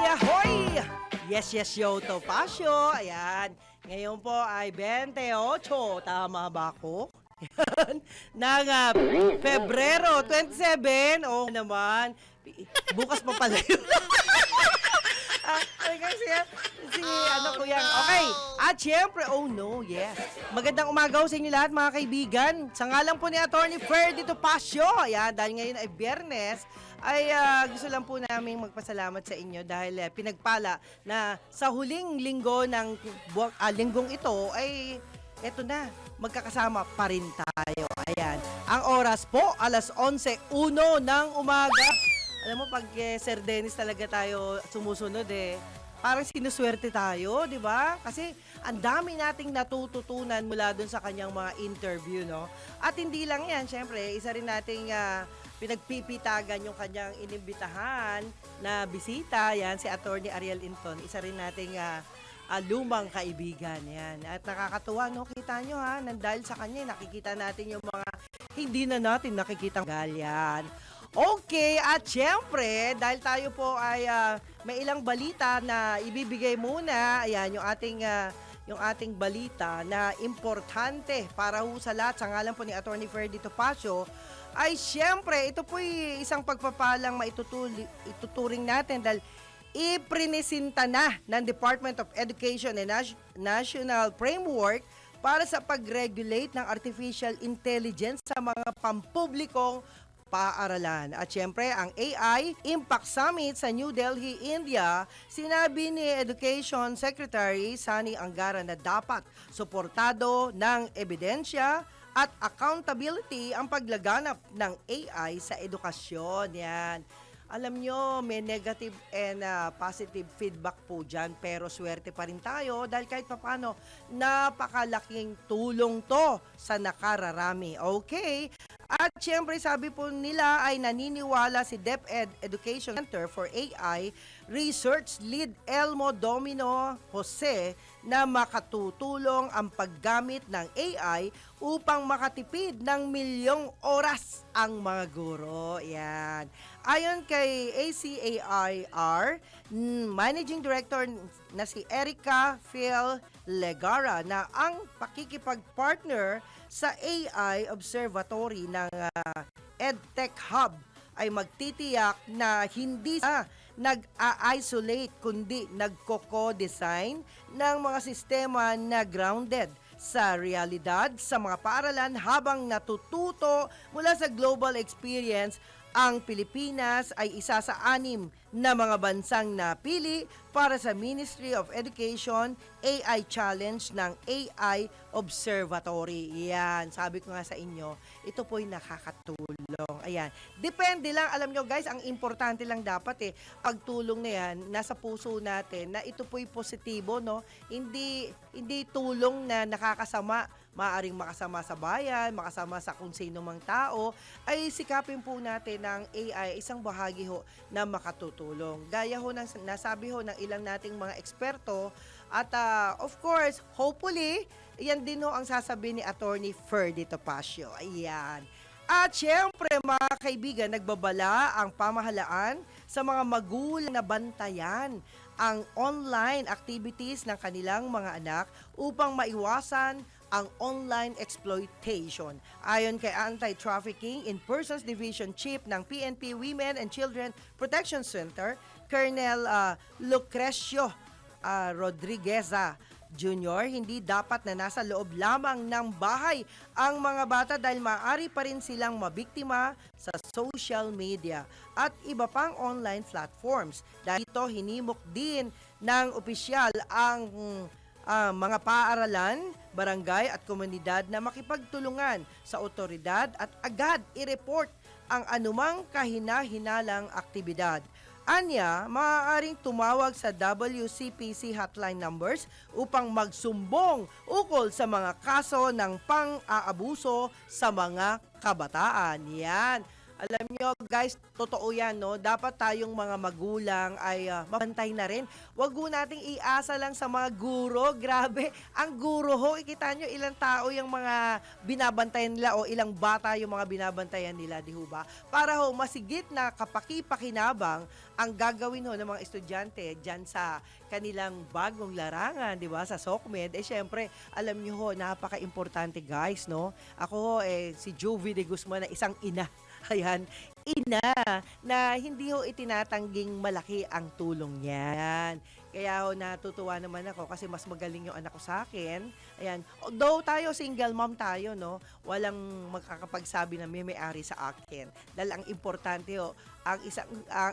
Yahoy! Yes, yes, yo, Topacio. Ayan. Ngayon po ay 28. Tama ba ako? Yan. Ng Pebrero 27. Oo naman. Bukas pa pala yun. Kasi ano ko yan. Okay. At syempre, oh no, yes. Magandang umagaw sa inyo lahat mga kaibigan. Sa ngalan po ni Atty. Ferdy Topacio. Ayan, dahil ngayon ay Biyernes, ay gusto lang po namin magpasalamat sa inyo dahil pinagpala na sa huling linggo ng linggong ito ay eto na, magkakasama pa rin tayo. Ayan. Ang oras po, alas 11:01 ng umaga. Alam mo, pag Sir Dennis talaga tayo sumusunod parang sinuswerte tayo, di ba? Kasi ang dami nating natututunan mula dun sa kanyang mga interview, no? At hindi lang yan, syempre, isa rin nating pinagpipitagan yung kanyang inimbitahan na bisita, yan, si Atty. Ariel Inton. Isa rin nating lumang kaibigan, yan. At nakakatuwa, no? Kita nyo, dahil sa kanya, nakikita natin yung mga hindi na natin nakikitang galyan. Okay, at syempre, dahil tayo po ay may ilang balita na ibibigay muna, ayan, yung ating balita na importante para ho sa lahat, sa ngalan po ni Atty. Ferdy Topacio, ay syempre, ito po isang pagpapalang maituturing natin dahil iprinisinta na ng Department of Education and National Framework para sa pag-regulate ng artificial intelligence sa mga pampublikong paaralan. At syempre, ang AI Impact Summit sa New Delhi, India, sinabi ni Education Secretary Sani Angara na dapat suportado ng ebidensya at accountability ang paglaganap ng AI sa edukasyon. Yan. Alam nyo, may negative and positive feedback po dyan, pero swerte pa rin tayo dahil kahit papano, napakalaking tulong to sa nakararami. Okay? At syempre, sabi po nila ay naniniwala si DepEd Education Center for AI Research Lead Elmo Domino Jose na makatutulong ang paggamit ng AI upang makatipid ng milyong oras ang mga guro. Yan. Ayon kay ACAIR, Managing Director na si Erica Phil Legara, na ang pakikipag-partner sa AI Observatory ng EdTech Hub ay magtitiyak na hindi nag-isolate kundi nagko-co-design ng mga sistema na grounded sa realidad sa mga paaralan habang natututo mula sa global experience. Ang Pilipinas ay isa sa 6 na mga bansang napili para sa Ministry of Education AI Challenge ng AI Observatory. Yan, sabi ko nga sa inyo, ito po'y nakakatulong. Ayan, depende lang, alam nyo guys, ang importante lang dapat pagtulong na yan, nasa puso natin, na ito po'y positibo, no? Hindi tulong na nakakasama, maaaring makasama sa bayan, makasama sa kung sino mang tao, ay sikapin po natin ng AI isang bahagi ho na makatutulong. Gaya ho ng nasabi ho ng ilang nating mga eksperto at of course, hopefully, yan din ho ang sasabihin ni Atty. Ferdy Topacio. Ayan. At syempre mga kaibigan, nagbabala ang pamahalaan sa mga magulang na bantayan ang online activities ng kanilang mga anak upang maiwasan ang online exploitation. Ayon kay Anti-Trafficking in Persons Division Chief ng PNP Women and Children Protection Center, Colonel Lucrecio Rodrigueza Jr., hindi dapat na nasa loob lamang ng bahay ang mga bata dahil maaari pa rin silang mabiktima sa social media at iba pang online platforms. Dahil ito, hinimok din ng opisyal ang mga paaralan, barangay at komunidad na makipagtulungan sa otoridad at agad i-report ang anumang kahina-hinalang aktibidad. Anya, maaaring tumawag sa WCPC hotline numbers upang magsumbong ukol sa mga kaso ng pang-aabuso sa mga kabataan. Yan. Alam nyo guys, totoo yan, no? Dapat tayong mga magulang ay mabantay na rin. Huwag ho nating iasa lang sa mga guro. Grabe, ang guro ho, ikita nyo ilang tao yung mga binabantayan nila o ilang bata yung mga binabantayan nila, di ho ba? Para ho, masigit na kapaki-pakinabang ang gagawin ho ng mga estudyante dyan sa kanilang bagong larangan, di ba? Sa SOCMED. Eh, syempre, alam nyo ho, napaka-importante guys, no? Ako ho, si Juvie de Guzman na isang ina. Ayan, ina na hindi ho itinatangging malaki ang tulong niyan. Kaya ho natutuwa naman ako kasi mas magaling yung anak ko sa akin. Ayan, although tayo single mom tayo, no, walang makakapagsabi na may-ari sa akin. Dahil ang importante ho, ang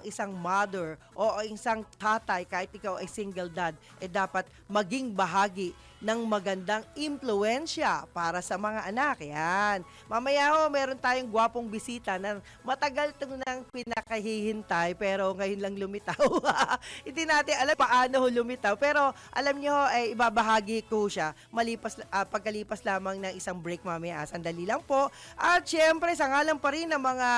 isang mother o ang isang tatay kahit ikaw ay single dad, dapat maging bahagi ng magandang impluensya para sa mga anak. Yan. Mamaya ho, meron tayong gwapong bisita na matagal ito nang pinakahihintay pero ngayon lang lumitaw. Hindi natin alam paano ho lumitaw pero alam nyo ho, ibabahagi ko siya pagkalipas lamang ng isang break mamaya. Sandali lang po. At syempre, sa ngalan pa rin ng mga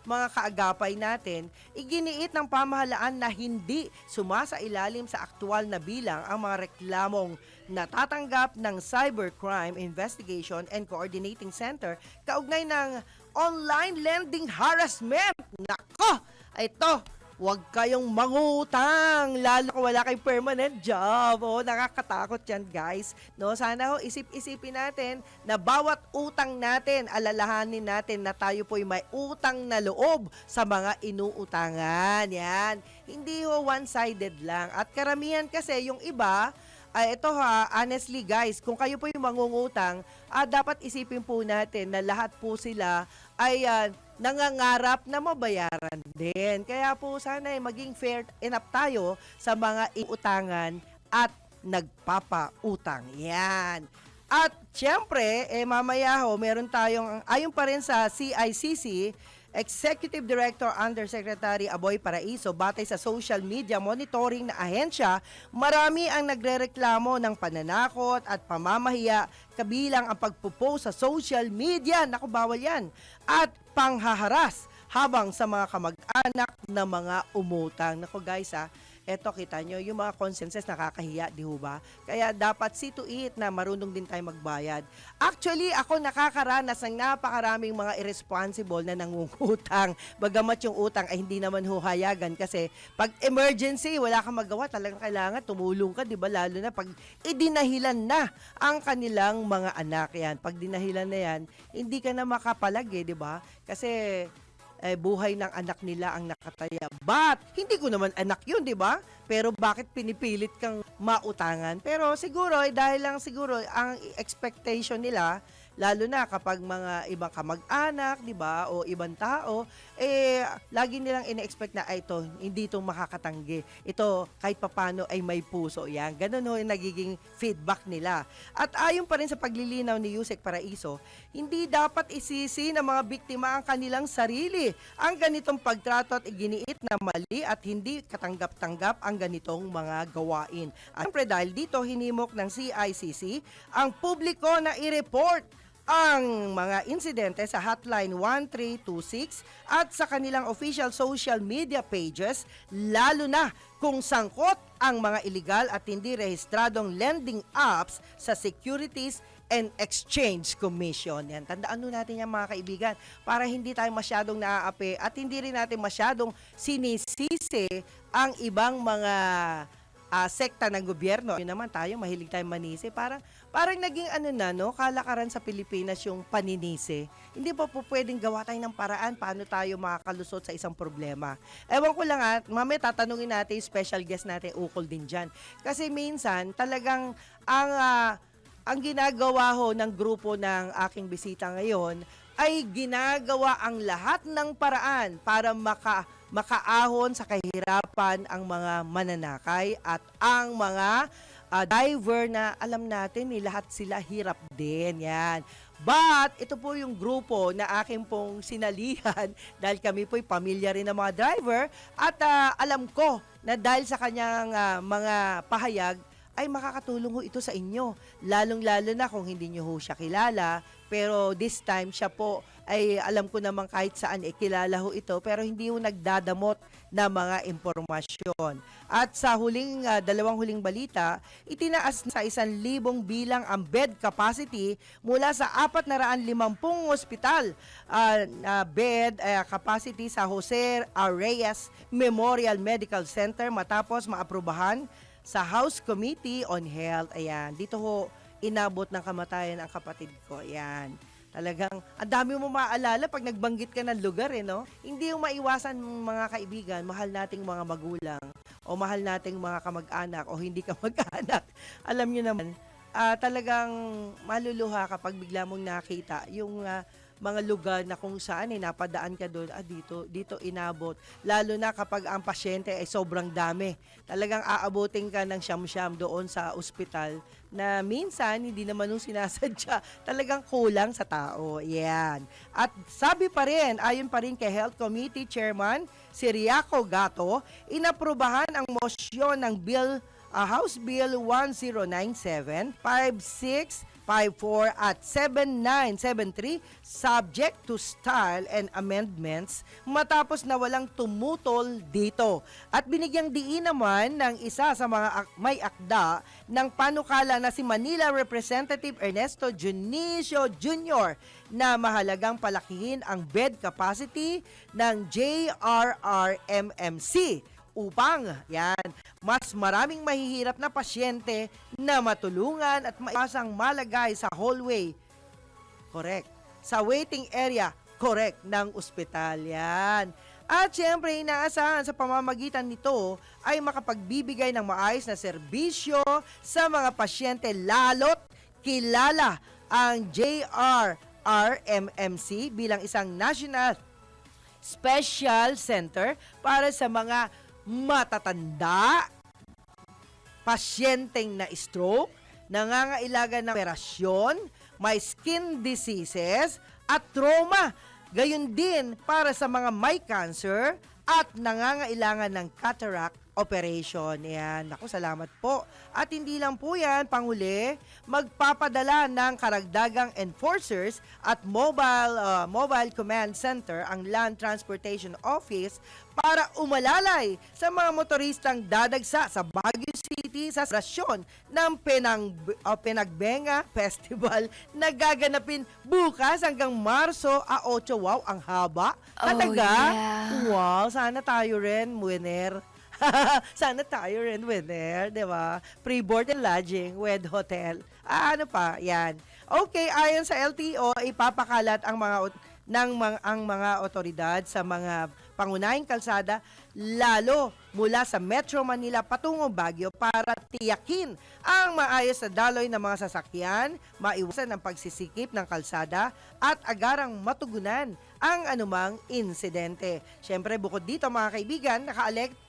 mga kaagapay natin, iginiit ng pamahalaan na hindi sumasailalim sa aktual na bilang ang mga reklamong natatanggap ng Cybercrime Investigation and Coordinating Center kaugnay ng online lending harassment. Nako! Ito, huwag kayong mangutang, lalo kung wala kayong permanent job. Oh, nakakatakot yan, guys. No, sana ho, isip-isipin natin na bawat utang natin, alalahanin natin na tayo po'y may utang na loob sa mga inuutangan. Yan. Hindi ho one-sided lang. At karamihan kasi, yung iba, ito ha, honestly guys, kung kayo po yung mangungutang, dapat isipin po natin na lahat po sila ay nangangarap na mabayaran din. Kaya po sana maging fair enough tayo sa mga iutangan at nagpapautang. Yan. At syempre, mamaya ho, meron tayong, ayon pa rin sa CICC, Executive Director Undersecretary Aboy Paraiso, batay sa social media monitoring na ahensya, marami ang nagrereklamo ng pananakot at pamamahiya kabilang ang pagpo-post sa social media, naku bawal yan, at panghaharas habang sa mga kamag-anak na mga umutang. Naku guys eto kita nyo, yung mga consensus nakakahiya, di ho ba? Kaya dapat see to it na marunong din tayo magbayad. Actually, ako nakakaranas ng napakaraming mga irresponsible na nangungutang. Bagamat yung utang ay hindi naman huhayagan kasi pag emergency, wala kang magawa, talagang kailangan tumulong ka, di ba? Lalo na pag idinahilan na ang kanilang mga anak yan. Pag dinahilan na yan, hindi ka na makapalag di ba? Kasi buhay ng anak nila ang nakataya. But, hindi ko naman anak yun, di ba? Pero bakit pinipilit kang mautangan? Pero siguro, dahil lang siguro, ang expectation nila, lalo na kapag mga ibang kamag-anak, di ba, o ibang tao, lagi nilang ine-expect na, ito, hindi ito makakatanggi. Ito, kahit papano ay may puso. Yan, ganun ho yung nagiging feedback nila. At ayon pa rin sa paglilinaw ni Yusek Paraiso, hindi dapat isisi ng mga biktima ang kanilang sarili. Ang ganitong pagtrato at iginiit na mali at hindi katanggap-tanggap ang ganitong mga gawain. At siyempre dahil dito, hinimok ng CICC ang publiko na i-report ang mga insidente sa hotline 1326 at sa kanilang official social media pages, lalo na kung sangkot ang mga illegal at hindi rehistradong lending apps sa Securities and Exchange Commission. Yan, tandaan nun natin yan mga kaibigan para hindi tayo masyadong naaapi at hindi rin natin masyadong sinisisi ang ibang mga sekta ng gobyerno. Yun naman tayo, mahilig tayong manisi. Parang naging kalakaran sa Pilipinas yung paninisi. Hindi pa po pwedeng gawa tayo ng paraan paano tayo makakalusot sa isang problema. Ewan ko lang mamaya tatanungin natin yung special guest natin, ukol din dyan. Kasi minsan, talagang ang ginagawa ho ng grupo ng aking bisita ngayon ay ginagawa ang lahat ng paraan para makaahon sa kahirapan ang mga mananakay at ang mga diver na alam natin lahat sila hirap din yan. But ito po yung grupo na aking pong sinalihan dahil kami po'y pamilya rin ng mga driver at alam ko na dahil sa kanyang mga pahayag ay makakatulong ho ito sa inyo. Lalong-lalo na kung hindi nyo ho siya kilala, pero this time siya po ay alam ko naman kahit saan kilala ho ito, pero hindi ho nagdadamot na mga impormasyon. At sa dalawang huling balita, itinaas sa 1,000 bilang ang bed capacity mula sa 450 ospital bed capacity sa Jose Reyes Memorial Medical Center matapos maaprubahan sa House Committee on Health. Ayan, dito ho inabot ng kamatayan ang kapatid ko. Ayan. Talagang, ang dami mo maaalala pag nagbanggit ka ng lugar, no? Hindi yung maiwasan, mga kaibigan, mahal nating mga magulang o mahal nating mga kamag-anak o hindi kamag-anak. Alam nyo naman, talagang maluluha kapag bigla mong nakita yung mga lugar na kung saan napadaan ka doon, dito inabot. Lalo na kapag ang pasyente ay sobrang dami. Talagang aabutin ka ng siyam-siyam doon sa ospital na minsan hindi naman nung sinasadya, talagang kulang sa tao. Yan. At sabi pa rin, ayon pa rin kay Health Committee Chairman Siriaco Gato, inaprubahan ang mosyon ng House Bill 1097, 5654 at 7973 subject to style and amendments matapos na walang tumutol dito. At binigyang diin naman ng isa sa mga may akda ng panukala na si Manila Representative Ernesto Junicio Jr. na mahalagang palakihin ang bed capacity ng JRRMMC upang mas maraming mahihirap na pasyente na matulungan at maiwasang malagay sa hallway. Correct. Sa waiting area, correct, ng ospital. Yan. At syempre, inaasahan sa pamamagitan nito ay makapagbibigay ng maayos na serbisyo sa mga pasyente, lalo't kilala ang JRRMMC bilang isang national special center para sa mga matatanda, pasyenteng na stroke, nangangailangan ng operasyon, may skin diseases at trauma. Gayon din para sa mga may cancer at nangangailangan ng cataract operation. Yan. Naku, salamat po. At hindi lang po yan, panghuli, magpapadala ng karagdagang enforcers at mobile command center ang Land Transportation Office para umalalay sa mga motoristang dadagsa sa Baguio City sa selebrasyon ng Pinagbenga Festival na gaganapin bukas hanggang Marso 8. Wow, ang haba. Talaga? Yeah. Wow, sana tayo rin, winner. Sana tayo rin winner, di ba? Pre-board and lodging with hotel. Ano pa? Yan. Okay, ayon sa LTO, ipapakalat ang mga otoridad sa mga pangunahing kalsada, lalo mula sa Metro Manila patungong Baguio para tiyakin ang maayos na daloy ng mga sasakyan, maiwasan ang pagsisikip ng kalsada at agarang matugunan ang anumang insidente. Siyempre, bukod dito mga kaibigan,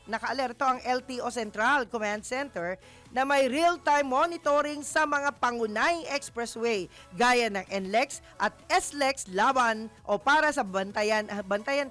nakaalerto ang LTO Central Command Center na may real-time monitoring sa mga pangunahing expressway gaya ng NLEX at SLEX laban o para sa bantayan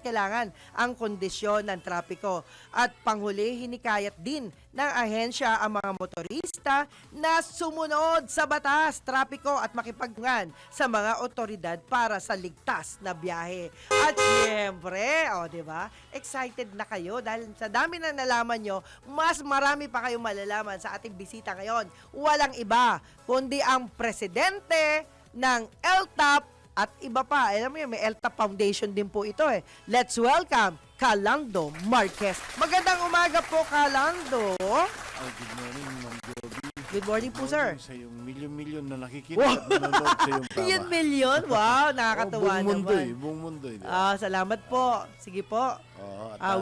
kailangan ang kondisyon ng trapiko. At panghuli, hinikayat din ng ahensya ang mga motorista na sumunod sa batas, trapiko at makipagtungan sa mga otoridad para sa ligtas na biyahe. At siyempre, di ba? Excited na kayo dahil sa dami na nalaman nyo, mas marami pa kayong malalaman sa ating bisita ngayon. Walang iba, kundi ang presidente ng LTAP at iba pa. Alam mo yun, may LTAP Foundation din po ito eh. Let's welcome Calando Marquez. Magandang umaga po, Calando. Good morning, Ma'am Joby. Good morning po, sir. Sa yung milyon-milyon na nakikinig at nanonood sa yung tama. Yun million? Wow, nakakatuwa naman. Buong mundo. Salamat po. Sige po.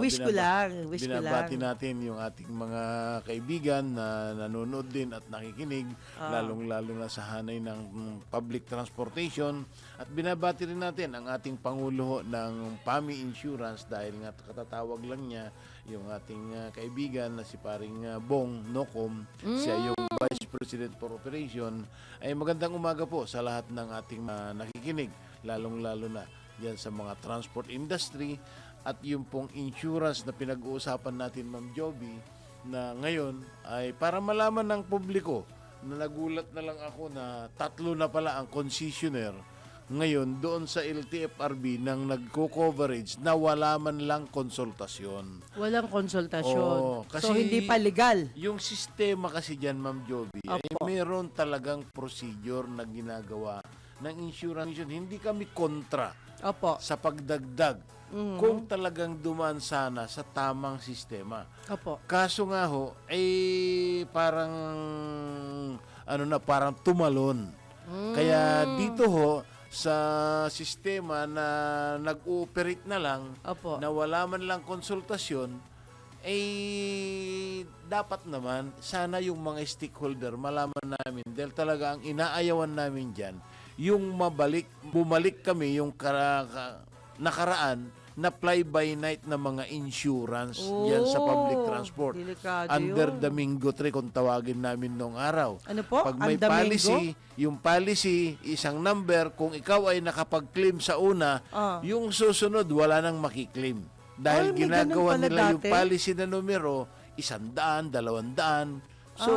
Wish ko lang. Binabati natin yung ating mga kaibigan na nanonood din at nakikinig, lalong-lalo na sa hanay ng public transportation. At binabati rin natin ang ating Pangulo ng PAMI Insurance dahil nga katatawag lang niya yung ating kaibigan na si paring Bong Nocom, siya yung Vice President for Operation. Ay magandang umaga po sa lahat ng ating nakikinig, lalong-lalo na yan sa mga transport industry at yung pong insurance na pinag-uusapan natin, Ma'am Joby, na ngayon ay para malaman ng publiko na nagulat na lang ako na 3 na pala ang concessionaire ngayon doon sa LTFRB nang nagko-coverage na wala man lang konsultasyon. Walang konsultasyon. Oo, kasi so, hindi pa legal. Yung sistema kasi dyan, Ma'am Joby, ay Opo. meron talagang procedure na ginagawa ng insurance. Hindi kami kontra Opo. sa pagdagdag kung talagang dumaan sana sa tamang sistema. Opo. Kaso nga ho, parang parang tumalon. Kaya dito ho, sa sistema na nag-ooperate na lang, Opo. na wala man lang konsultasyon, dapat naman, sana yung mga stakeholder malaman namin, dahil talaga ang inaayawan namin dyan, yung bumalik kami yung nakaraan na fly-by-night na mga insurance yan sa public transport. Delikado Under yun. Domingo 3 kung tawagin namin noong araw. Ano po? Pag may Ang Domingo? policy, yung policy, isang number, kung ikaw ay nakapag-claim sa una, yung susunod, wala nang makiklaim. Dahil May ginagawa ganun pala nila yung dati? policy na numero, 100, 200. So,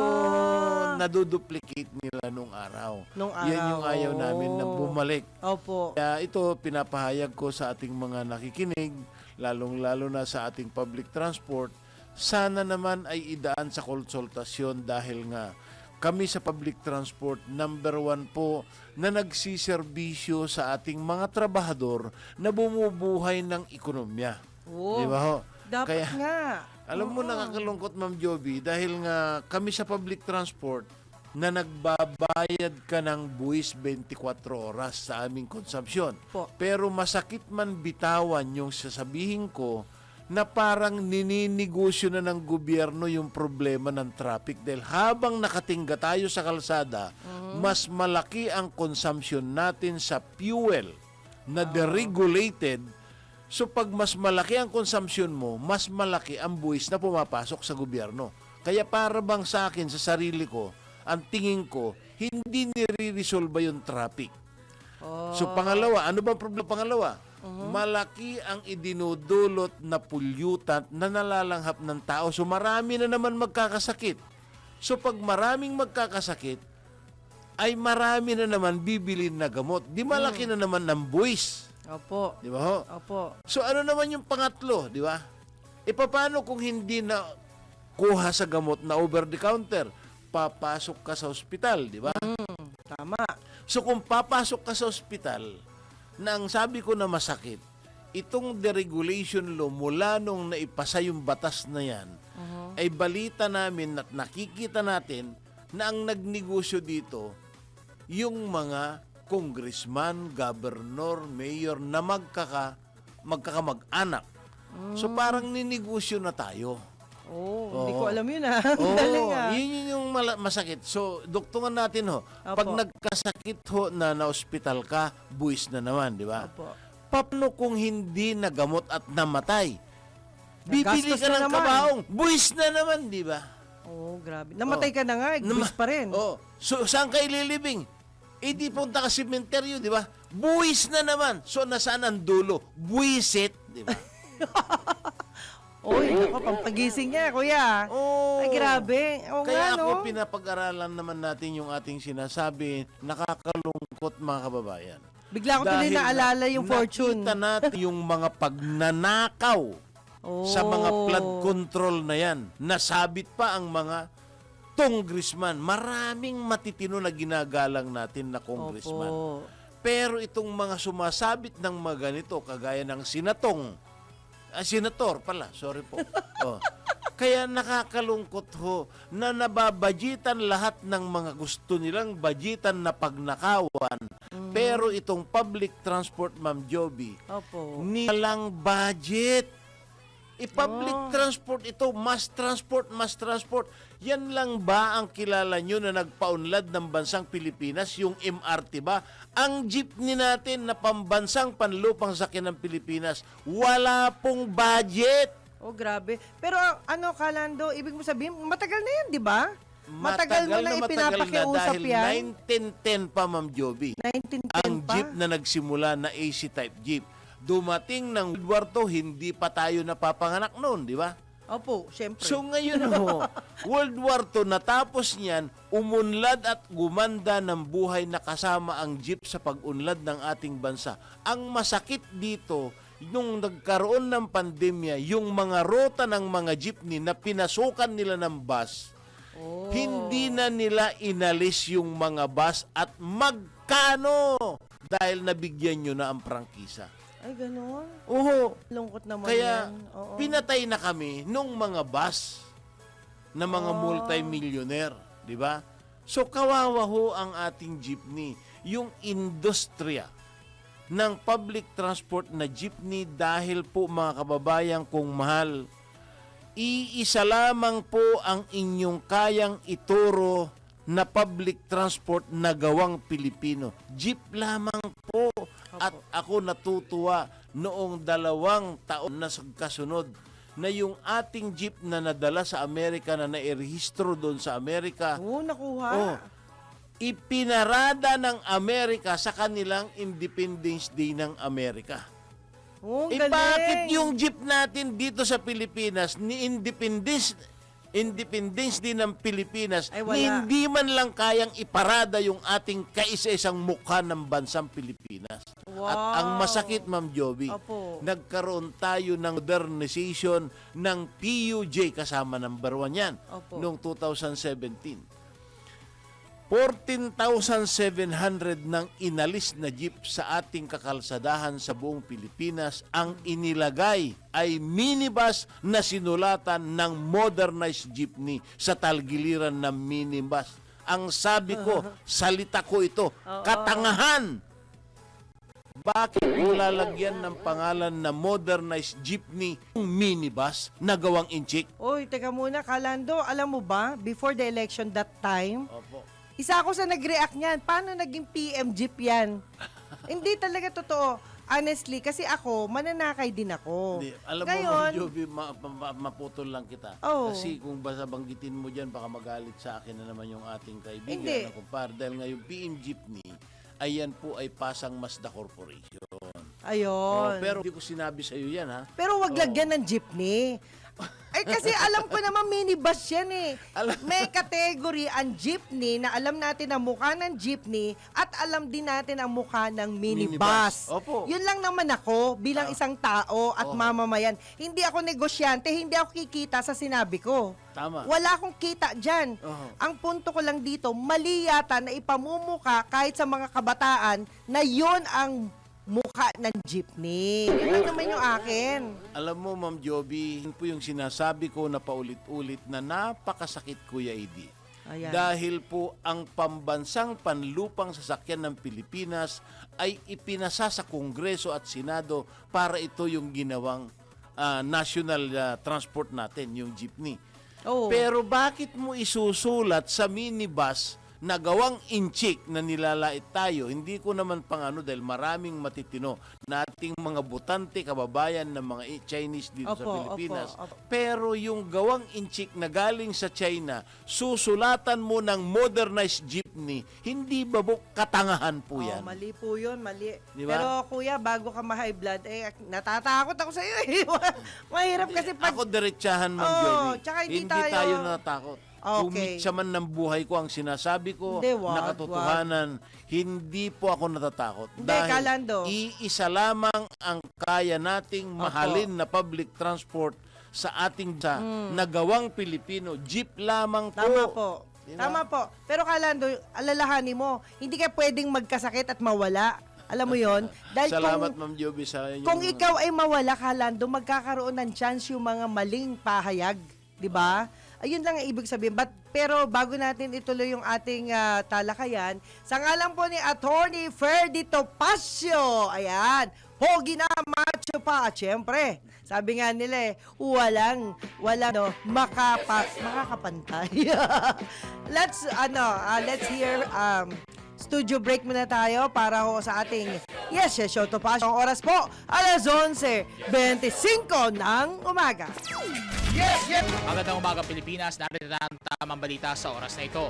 naduduplicate nila nung araw. Yan yung ayaw namin na bumalik. Opo. Kaya ito, pinapahayag ko sa ating mga nakikinig, lalong-lalo na sa ating public transport, sana naman ay idaan sa konsultasyon dahil nga kami sa public transport, number 1 po na nagsiservisyo sa ating mga trabahador na bumubuhay ng ekonomiya. Oo. Di ba ho? Dapat Kaya, nga. alam mo, nakakalungkot, Ma'am Joby, dahil nga kami sa public transport na nagbabayad ka ng buwis 24 oras sa aming konsumpsyon. Po. Pero masakit man bitawan yung sasabihin ko na parang nininegosyo na ng gobyerno yung problema ng traffic dahil habang nakatingga tayo sa kalsada, mas malaki ang consumption natin sa fuel na deregulated. So pag mas malaki ang consumption mo, mas malaki ang buwis na pumapasok sa gobyerno. Kaya para bang sa akin, sa sarili ko, ang tingin ko, hindi nire-resolve yung traffic. So pangalawa, ano ba ang problema pangalawa? Malaki ang idinudulot na pollutant na nalalanghap ng tao. So marami na naman magkakasakit. So pag maraming magkakasakit, ay marami na naman bibilin na gamot. Di malaki na naman ng buwis. Opo. Di ba ho? Opo. So ano naman yung pangatlo, di ba? E paano kung hindi na kuha sa gamot na over the counter? Papasok ka sa ospital, di ba? Tama. So kung papasok ka sa ospital, na ang sabi ko na masakit, itong deregulation law mula nung naipasa yung batas na yan, ay balita namin at nakikita natin na ang nagnegosyo dito, yung mga congressman, governor, mayor na magkakamag-anak. So parang ninegosyo na tayo. Hindi ko alam yun Galing Yun yung masakit. So, duktungan natin ho. Pag nagkasakit ho na na-hospital ka, buwis na naman, di ba? Opo. Paano kung hindi nagamot at namatay? Bibili Nagastos ka na ng naman. kabaong, buwis na naman, di ba? Grabe. Namatay ka na nga, buwis pa rin. So, saan ka ililibing? Di punta ka sementeryo, di ba? Buwis na naman. So, nasaan ang dulo? Buwisit, di ba? Ako, pampagising niya, kuya. Ay, grabe. Kaya nga, ako, pinapag-aralan naman natin yung ating sinasabi, nakakalungkot mga kababayan. Bigla ko tuloy naalala yung fortune. Nakita natin yung mga pagnanakaw sa mga flood control na yan. Nasabit pa ang mga congressman. Maraming matitino na ginagalang natin na congressman. Opo. Pero itong mga sumasabit ng mga ganito, kagaya ng senator pala, sorry po. Kaya nakakalungkot ho na nababadgetan lahat ng mga gusto nilang budgetan na pagnakawan. Pero itong public transport, Ma'am Joby, nilang budget. Public transport ito, mass transport. Yan lang ba ang kilala nyo na nagpaunlad ng bansang Pilipinas, yung MRT ba? Ang jeepney natin na pambansang panlupang sakyan ng Pilipinas, wala pong budget. Grabe. Pero Kalando, ibig mo sabihin, matagal na yan, di ba? Matagal mo na ipinapakiusap dahil yan. 1910 pa, Ma'am Joby. 1910 Ang pa? jeep na nagsimula na AC type jeep. Dumating ng World War II, hindi pa tayo napapanganak noon, di ba? Opo, syempre. So ngayon World War II, natapos niyan, umunlad at gumanda ng buhay na kasama ang jeep sa pag-unlad ng ating bansa. Ang masakit dito, nung nagkaroon ng pandemya, yung mga rota ng mga jeepney na pinasukan nila ng bus, hindi na nila inalis yung mga bus at magkano dahil nabigyan nyo na ang prangkisa. Ay, ganun. Oo. Lungkot naman Kaya yan. Oo. pinatay na kami nung mga bus na mga multi-millionaire, di ba? So kawawa ho ang ating jeepney, yung industriya ng public transport na jeepney dahil po mga kababayan kong mahal, iisa lamang po ang inyong kayang ituro na public transport na gawang Pilipino. Jeep lamang po. At ako natutuwa noong 2 taon na kasunod na yung ating jeep na nadala sa Amerika, na nairehistro doon sa Amerika, Oo, nakuha. ipinarada ng Amerika sa kanilang Independence Day ng Amerika. Oo, Eh galing. bakit yung jeep natin dito sa Pilipinas ni Independence din ng Pilipinas, Ay, wala. hindi man lang kayang iparada yung ating kaisa-isang mukha ng bansang Pilipinas. Wow. At ang masakit, Ma'am Joby, Opo. nagkaroon tayo ng modernization ng PUJ kasama number 1 yan Opo. noong 2017. 14,700 ng inalis na jeep sa ating kakalsadahan sa buong Pilipinas. Ang inilagay ay minibus na sinulatan ng modernized jeepney sa talgiliran ng minibus. Ang sabi ko, salita ko ito, katangahan! Bakit lalagyan ng pangalan na modernized jeepney yung minibus na gawang inchik? Oy, teka muna, Kalando, alam mo ba, before the election that time, Opo. isa ako sa nag-react niyan. Paano naging PM jeep yan? Hindi talaga totoo. Honestly, kasi ako, mananakay din ako. Hindi. Alam mo, Ngayon, Ma'am Joby, maputol lang kita. Oo. Kasi kung basta banggitin mo dyan, baka magalit sa akin na naman yung ating kaibigan Hindi. na kumpare. Dahil ngayon, PM Jeepney, ayan po ay Pasang Mazda Corporation. ayun. Pero hindi ko sinabi sa iyo yan, ha? Pero wag lagyan ng jeepney. Ay kasi alam ko naman minibus yan eh. May category ang jeepney na alam natin ang mukha ng jeepney at alam din natin ang mukha ng minibus. Opo. Yun lang naman ako bilang isang tao at mamamayan. Hindi ako negosyante, hindi ako kikita sa sinabi ko. Tama. Wala akong kita dyan. Ang punto ko lang dito, mali yata na ipamumuka kahit sa mga kabataan na yun ang mukha ng jeepney. Yun lang naman yung akin. Alam mo, Ma'am Joby, yun po yung sinasabi ko na paulit-ulit na napakasakit, Kuya Edi. Ayan. Dahil po ang pambansang panlupang sasakyan ng Pilipinas ay ipinasa sa Kongreso at Senado para ito yung ginawang national transport natin, yung jeepney. Oo. Pero bakit mo isusulat sa minibus na gawang inchik na nilalait tayo? Hindi ko naman dahil maraming matitino na ating mga butante, kababayan ng mga Chinese dito sa Opo, Pilipinas. opo. Pero yung gawang inchik na galing sa China, susulatan mo ng modernized jeepney, hindi ba katangahan po yan? Mali po yun, mali. Di ba? Pero kuya, bago ka ma-high blood, natatakot ako sa iyo. Mahirap kasi pag... Ako diretsahan, Ma'am Oo, Joby. tsaka hindi Hindi tayo- tayo natatakot. Okay. Kumitsa man ng buhay ko, ang sinasabi ko Hindi, na katotohanan, hindi po ako natatakot. Hindi, Dahil Kalando. iisa lamang ang kaya nating mahalin na public transport sa ating nagawang Pilipino. Jeep lamang po. Tama po. Diba? Tama po. Pero Kalando, alalahanin mo, hindi ka pwedeng magkasakit at mawala. Alam mo yon? Dahil Salamat, Ma'am Joby, sa inyong... kung ikaw ay mawala, Kalando, magkakaroon ng chance yung mga maling pahayag. Di ba? Ayun lang ang ibig sabihin. Pero bago natin ituloy yung ating talakayan, sa ngalan po ni Attorney Ferdy Topacio, ayan, pogi na, macho pa, at syempre, sabi nga nila walang makakapantay. Let's hear, studio break muna tayo para ho sa ating Show Topacio. Ang oras po, 11:25 ng umaga. Magandang umaga Pilipinas, narito na ang tamang balita sa oras na ito.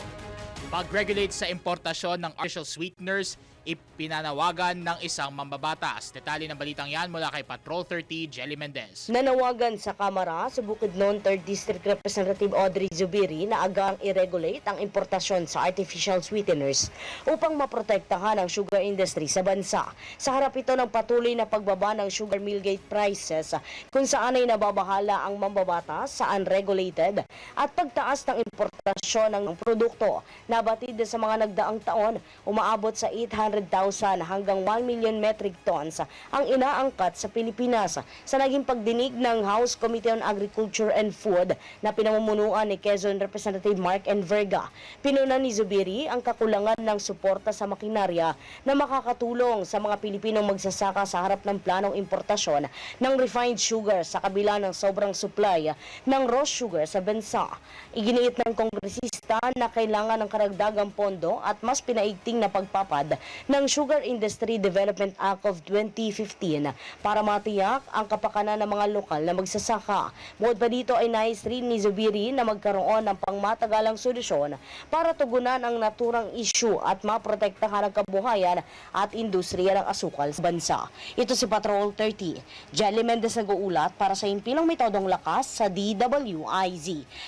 Pag-regulate sa importasyon ng artificial sweeteners, ipinanawagan ng isang mambabatas. Detalye ng balitang yan mula kay Patrol 30, Jelly Mendez. Nanawagan sa Kamara sa Bukidnon 3rd District Representative Audrey Zubiri na agaang i-regulate ang importasyon sa artificial sweeteners upang maprotektahan ang sugar industry sa bansa. Sa harap ito ng patuloy na pagbaba ng sugar mill gate prices kung saan ay nababahala ang mambabatas sa unregulated at pagtaas ng importasyon ng produkto na batid sa mga nagdaang taon umaabot sa 800,000 hanggang 1 million metric tons ang inaangkat sa Pilipinas. Sa naging pagdinig ng House Committee on Agriculture and Food na pinamumunuan ni Quezon Representative Mark Enverga, pinuna ni Zubiri ang kakulangan ng suporta sa makinarya na makakatulong sa mga Pilipinong magsasaka sa harap ng planong importasyon ng refined sugar sa kabila ng sobrang supply ng raw sugar sa bansa. Iginiit ng kongresista na kailangan ng karagdagang pondo at mas pinaigting na pagpapad ng Sugar Industry Development Act of 2015 para matiyak ang kapakanan ng mga lokal na magsasaka. Bukod pa dito ay nais rin ni Zubiri na magkaroon ng pangmatagalang solusyon para tugunan ang naturang issue at maprotektahan ang kabuhayan at industriya ng asukal sa bansa. Ito si Patrol 30. Jelly Mendez nag-uulat para sa Impinong Metodong Lakas sa DWIZ.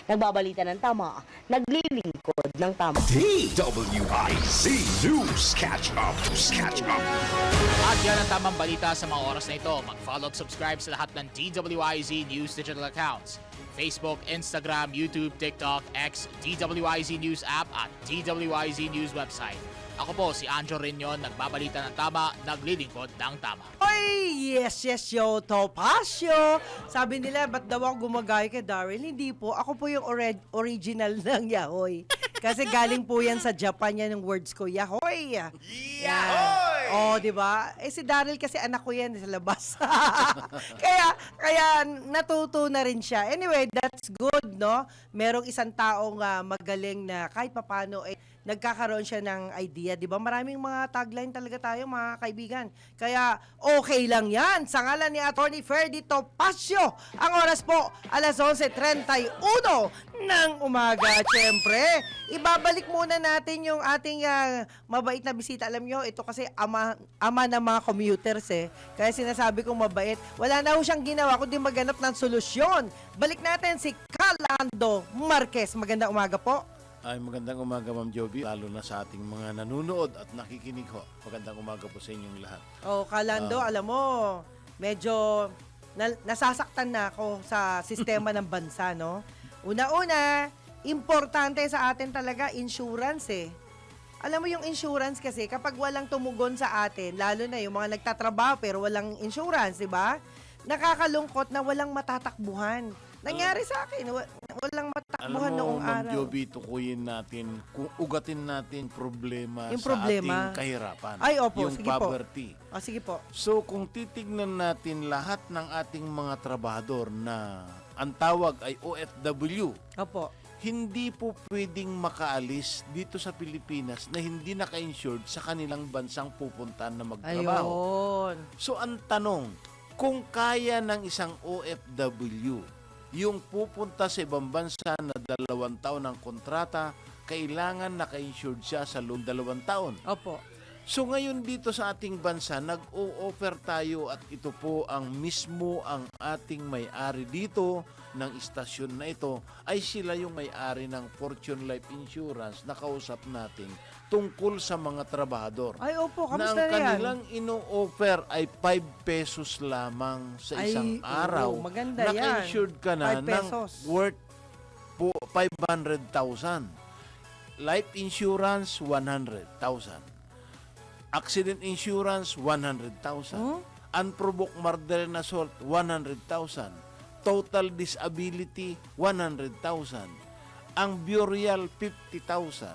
Nagbabalita ng tama, naglilingkod ng tama. DWIZ News Catch Up. Catch Up. At yan ang tamang balita sa mga oras na ito. Mag-follow at subscribe sa lahat ng DWIZ News digital accounts. Facebook, Instagram, YouTube, TikTok, X, DWIZ News app at DWIZ News website. Ako po si Anjo Reñon, nagbabalita ng tama, naglilingkod ng tama. Oy, yes, yo, Topacio. Sabi nila, ba't daw ako gumagaya kay Daryl? Hindi po, ako po yung original ng Yahoy. Kasi galing po yan sa Japan yan yung words ko, Yahoy. Yahoy! Oh, di ba? Eh si Daryl kasi anak ko yan sa labas. kaya natuto na rin siya. Anyway, that's good, no? Merong isang taong magaling na kahit papano nagkakaroon siya ng idea, di ba? Maraming mga tagline talaga tayo, mga kaibigan. Kaya okay lang yan. Sa ngalan ni Atty. Ferdy Topacio, ang oras po, alas 11:31 ng umaga. Siyempre, ibabalik muna natin yung ating mabait na bisita. Alam nyo, ito kasi ama ng mga commuters Kaya sinasabi kong mabait. Wala na ho siyang ginawa kundi maghanap ng solusyon. Balik natin si Calando Marquez. Magandang umaga po. Ay, magandang umaga, Ma'am Joby, lalo na sa ating mga nanonood at nakikinig ho. Magandang umaga po sa inyong lahat. Oh, Calando, alam mo, medyo nasasaktan na ako sa sistema ng bansa, no? Una-una, importante sa atin talaga insurance Alam mo yung insurance kasi, kapag walang tumugon sa atin, lalo na yung mga nagtatrabaho pero walang insurance, di ba? Nakakalungkot na walang matatakbuhan. Nangyari sa akin, walang matakbuhan noong Alam mo, Ma'am araw. Joby, tukuyin natin, kung ugatin natin problema Yung sa problema. ating kahirapan. Ay, opo, yung sige po. poverty. Sige po. So, kung titignan natin lahat ng ating mga trabahador na ang tawag ay OFW, Opo. hindi po pwedeng makaalis dito sa Pilipinas na hindi naka-insured sa kanilang bansang pupuntahan na magtrabaho. Ayun. So, ang tanong, kung kaya ng isang OFW yung pupunta sa ibang bansa na 2 taon ng kontrata, kailangan naka-insured siya sa loob 2 taon. Opo. So ngayon dito sa ating bansa, nag-o-offer tayo at ito po ang mismo ang ating may-ari dito ng istasyon na ito, ay sila yung may-ari ng Fortune Life Insurance na kausap natin tungkol sa mga trabahador. Ay, opo, Na kamusta ang na yan? kanilang ino-offer ay 5 pesos lamang sa isang araw. Maganda yan. Naka-insured ka na 5 ng pesos. worth po 500,000. Life insurance, 100,000. Accident insurance, 100,000. Unprovoked murder and assault, 100,000. Total disability, 100,000. Ang burial, 50,000.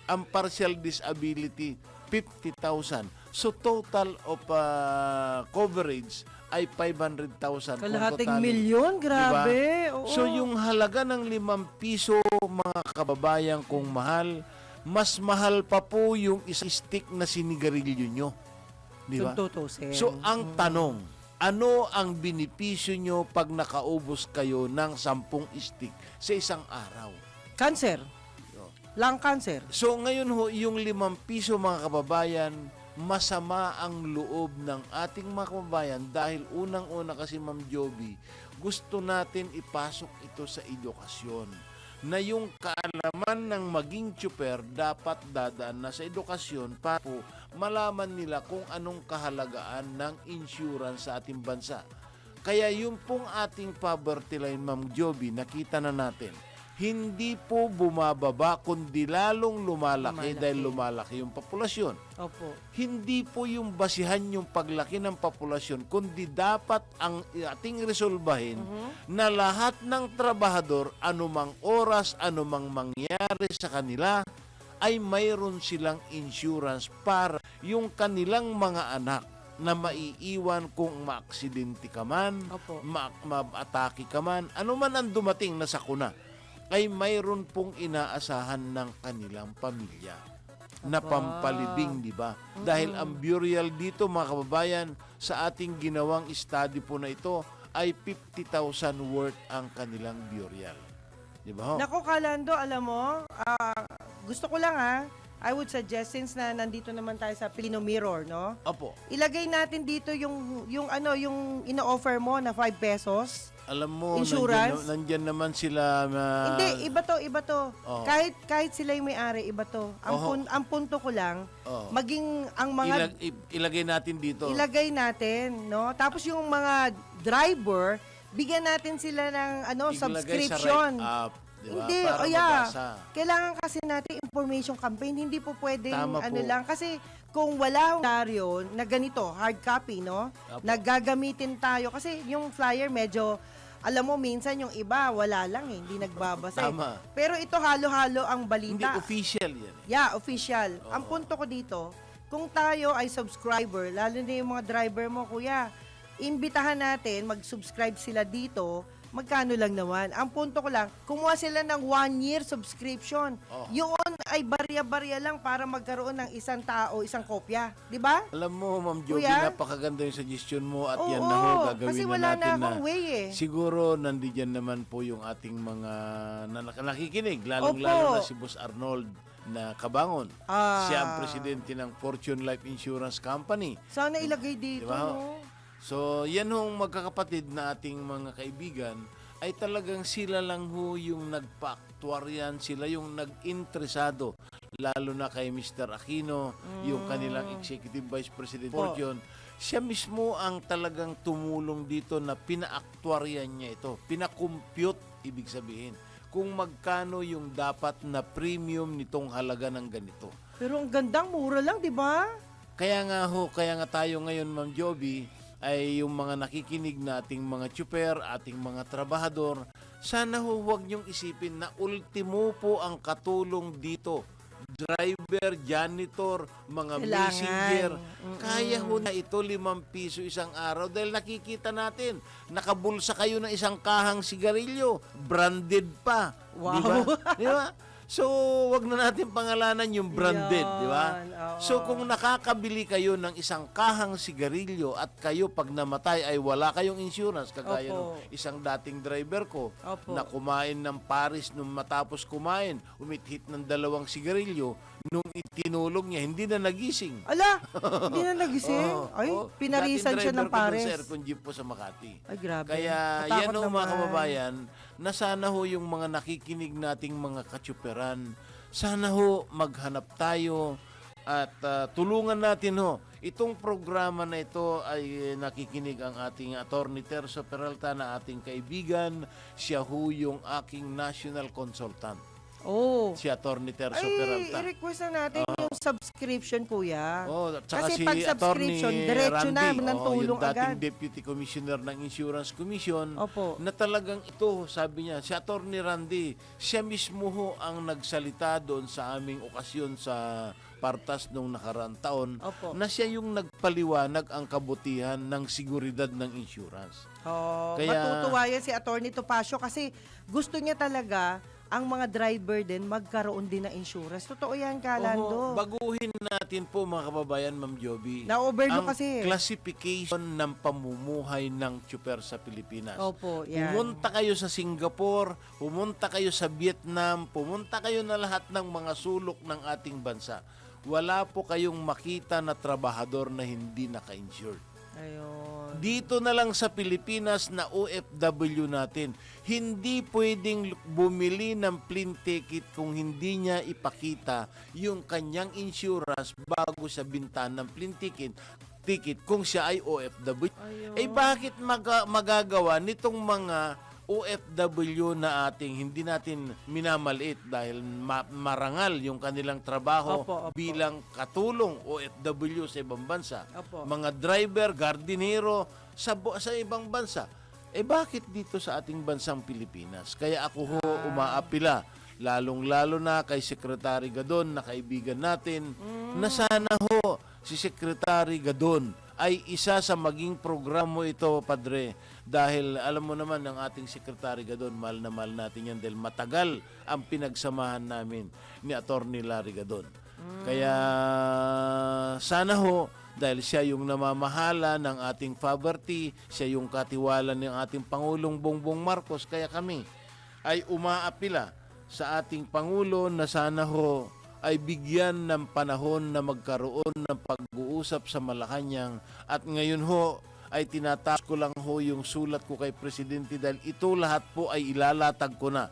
Ang partial disability, 50,000. So total of coverage ay 500,000. kung Kalahating totalin. milyon, grabe. Diba? Oo. So yung halaga ng 5 piso, mga kababayan kong mahal, mas mahal pa po yung isang stick na sinigarilyo nyo. Di ba? Tututusin. So ang tanong, ano ang binipisyo nyo pag nakaubos kayo ng 10 stick sa isang araw? Cancer. Lung cancer. So ngayon ho, yung 5 piso mga kababayan, masama ang loob ng ating mga kababayan dahil unang-una kasi Ma'am Joby, gusto natin ipasok ito sa edukasyon na yung kaalaman ng maging tsuper dapat dadaan na sa edukasyon para po malaman nila kung anong kahalagaan ng insurance sa ating bansa. Kaya yung pong ating poverty line, Ma'am Joby, nakita na natin, hindi po bumababa kundi lalong lumalaki dahil lumalaki yung populasyon. Opo. Hindi po yung basihan yung paglaki ng populasyon, kundi dapat ang ating resolbahin na lahat ng trabahador, anumang oras, anumang mangyari sa kanila, ay mayroon silang insurance para yung kanilang mga anak na maiiwan kung maaksidente ka man, Opo. ma-atake ka man, anuman ang dumating na sakuna, ay mayroon pong inaasahan ng kanilang pamilya na pampalibing, di ba? Dahil ang burial dito, mga kababayan, sa ating ginawang study po na ito, ay 50,000 worth ang kanilang burial. Di ba ho? Nako, Kalando, alam mo, gusto ko lang I would suggest, since na nandito naman tayo sa Pilino Mirror, no? Opo. Ilagay natin dito yung ino-offer mo na 5 pesos. Alam mo, Insurance? nandyan naman sila Hindi, iba to. Oh. Kahit sila yung may-ari, iba to. Ang punto ko lang, maging ang mga ilagay natin dito. ilagay natin, no? Tapos yung mga driver, bigyan natin sila ng Ilagay subscription. sa write-up, di ba? Hindi, Para yeah. mabasa. Kailangan kasi natin information campaign. Hindi po pwedeng Tama po. lang. Kasi kung wala yung na ganito, hard copy, no? Apo. Nagagamitin tayo. Kasi yung flyer medyo, alam mo, minsan yung iba, wala lang hindi nagbabasa. Tama. Pero ito halo-halo ang Hindi balita. official yan. Yeah, official. Ang punto ko dito, kung tayo ay subscriber, lalo na yung mga driver mo, kuya, imbitahan natin, mag-subscribe sila dito, magkano lang naman. Ang punto ko lang, kumuha sila ng 1-year subscription. Yun ay barya-barya lang para magkaroon ng isang tao, isang kopya. Di ba? Alam mo, Ma'am Joby, Kuya? napakaganda yung suggestion mo at Oo, yan na ho, gagawin kasi na wala na natin akong way eh. Siguro, nandiyan naman po yung ating mga nakikinig, lalong-lalo Opo. na si Boss Arnold na Kabangon. Siya ang presidente ng Fortune Life Insurance Company. Sana ilagay dito, Di ba ho? no? So, yan hong magkakapatid na ating mga kaibigan ay talagang sila lang ho yung nagpa-actuaryan, sila yung nag-interesado, lalo na kay Mr. Aquino, yung kanilang Executive Vice President Fortune. Siya mismo ang talagang tumulong dito na pina-actuaryan niya ito, pina-compute, ibig sabihin, kung magkano yung dapat na premium nitong halaga ng ganito. Pero ang gandang mura lang, di ba? Kaya nga tayo ngayon, Ma'am Joby, ay yung mga nakikinig na ating mga tsuper, ating mga trabahador, sana huwag niyong isipin na ultimo po ang katulong dito. Driver, janitor, mga Kailangan. messenger. Kaya ho na ito 5 piso isang araw dahil nakikita natin, nakabulsa kayo ng isang kahang sigarilyo, branded pa. Wow. Di ba? Di ba? So, wag na natin pangalanan yung branded, Yan, di ba? oo. So, kung nakakabili kayo ng isang kahang sigarilyo at kayo pag namatay ay wala kayong insurance, kagaya Opo. ng isang dating driver ko Opo. na kumain ng Paris nung matapos kumain, umithit ng 2 sigarilyo, nung itinulog niya, hindi na nagising. Ala, hindi na nagising. Ay, Oo. pinarisan Dating siya ng driver ko dun pares. sa aircon jeep po sa Makati. Ay, grabe. Kaya Matakot yan ho mga naman. kababayan, na sana ho yung mga nakikinig nating mga katsuperan, sana ho maghanap tayo at tulungan natin ho. Itong programa na ito ay nakikinig ang ating Attorney Terzo Peralta na ating kaibigan. Siya ho yung aking national consultant. Oh. Si Attorney Terzo Ay, Peralta. i-request na natin yung subscription, kuya. Oh, at saka Kasi si pag subscription, Attorney diretso na Randy, ng tulong yung dating agad. Deputy Commissioner ng Insurance Commission, Opo. na talagang ito, sabi niya, si Attorney Randy, siya mismo ho ang nagsalita doon sa aming okasyon sa Partas nung nakaraang taon, Opo. na siya yung nagpaliwanag ang kabutihan ng seguridad ng insurance. Oh, Kaya- matutuwa yan si Attorney Topacio kasi gusto niya talaga ang mga driver din magkaroon din ng insurance. Totoo yan, Kalando. Baguhin natin po mga kababayan, Ma'am Joby, Na-overlook ang kasi. classification ng pamumuhay ng tsuper sa Pilipinas. Opo, yan. Pumunta kayo sa Singapore, pumunta kayo sa Vietnam, pumunta kayo na lahat ng mga sulok ng ating bansa. wala po kayong makita na trabahador na hindi naka-insured. Ayun. Dito na lang sa Pilipinas na OFW natin, hindi pwedeng bumili ng plane ticket kung hindi niya ipakita yung kanyang insurance bago sa bintan ng plane ticket kung siya ay OFW. Ayun. Eh bakit magagawa nitong mga OFW na hindi natin minamaliit dahil marangal yung kanilang trabaho Opo. bilang katulong OFW sa ibang bansa. Opo. Mga driver, gardinero sa ibang bansa. Eh bakit dito sa ating bansang Pilipinas? Kaya ako ho umaapila, lalong-lalo na kay Secretary Gadon na kaibigan natin, na sana ho si Secretary Gadon ay isa sa maging programa ito, Padre. Dahil alam mo naman ng ating Secretary Gadon, mahal na mahal natin yan dahil matagal ang pinagsamahan namin ni Attorney Larry Gadon. Kaya sana ho, dahil siya yung namamahala ng ating poverty, siya yung katiwala ng ating Pangulong Bongbong Marcos, kaya kami ay umaapila sa ating Pangulo na sana ho ay bigyan ng panahon na magkaroon ng pag-uusap sa Malacanang. At ngayon ho ay tinataas ko lang ho yung sulat ko kay Presidente dahil ito lahat po ay ilalatag ko na.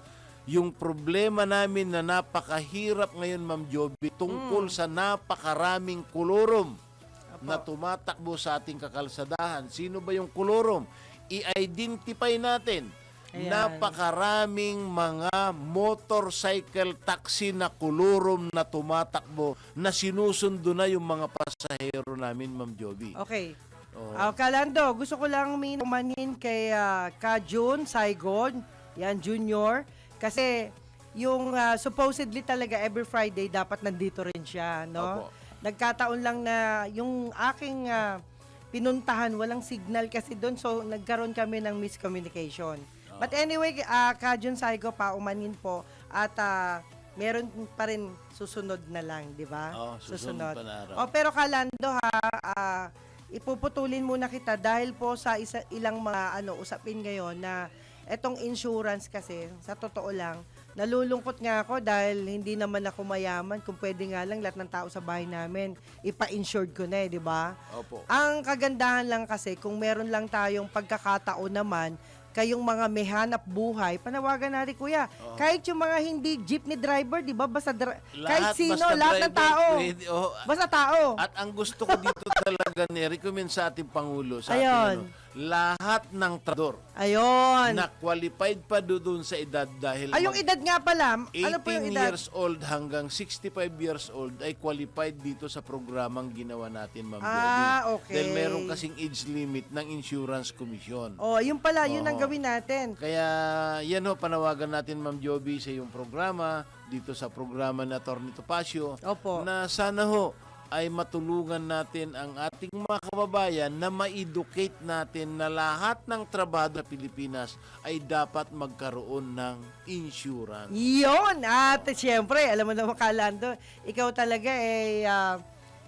Yung problema namin na napakahirap ngayon, Ma'am Joby, tungkol sa napakaraming kolorom na tumatakbo sa ating kakalsadahan. Sino ba yung kolorom? I-identify natin. Ayan. Napakaraming mga motorcycle taxi na kolorom na tumatakbo na sinusundo na yung mga pasahero namin, Ma'am Joby. Okay. Oo. Kalando, gusto ko lang umanhin kay Ka Jun Saigon, yan, Junior, kasi yung supposedly talaga every Friday dapat nandito rin siya, no? Opo. Nagkataon lang na yung aking pinuntahan, walang signal kasi doon, so nagkaroon kami ng miscommunication. But anyway, Ka Jun Saigo, paumanin po, at meron pa rin susunod na lang, di ba? Susunod pa na araw. Pero Kalando ipuputulin muna kita dahil po sa ilang mga usapin ngayon na etong insurance kasi, sa totoo lang, nalulungkot nga ako dahil hindi naman ako mayaman. Kung pwede nga lang lahat ng tao sa bahay namin, ipa-insured ko na di ba? Opo. Ang kagandahan lang kasi, kung meron lang tayong pagkakataon naman, kayong mga may hanap buhay, panawagan natin, kuya. Kahit yung mga hindi jeepney driver, di ba? Kahit sino, basta lahat ng driver, tao. pwede, Basta tao. At ang gusto ko dito talaga recommend sa ating Pangulo, sa Ayun. ating lahat ng trador Ayun. na qualified pa doon sa edad dahil Ay, yung edad nga pala. 18 Ano po yung edad? years old hanggang 65 years old ay qualified dito sa programang ginawa natin, Ma'am Joby. Okay. Dahil meron kasing age limit ng Insurance Commission. Yun pala, yun ang Oo. gawin natin. Kaya yan ho, panawagan natin, Ma'am Joby, sa iyong programa, dito sa programa na Attorney Topacio, Opo. na sana ho ay matulungan natin ang ating mga kababayan na ma-educate natin na lahat ng trabahador sa Pilipinas ay dapat magkaroon ng insurance. Yun! At siyempre, alam mo naman, Kalando, ikaw talaga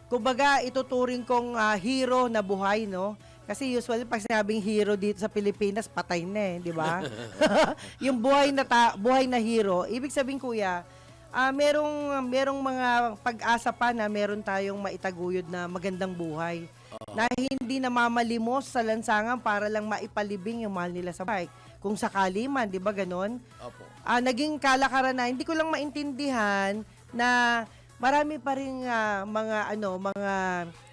kumbaga, ituturing kong hero na buhay, no? Kasi usually pag sinabing hero dito sa Pilipinas, patay na di ba? Yung buhay na hero, ibig sabihin, kuya, merong mga pag-asa pa na meron tayong maitaguyod na magandang buhay. Na hindi namamalimos sa lansangan para lang maipalibing yung mahal nila sa bike. Kung sakali man, di ba ganon? Opo. Naging kalakaran na, hindi ko lang maintindihan na marami pa rin mga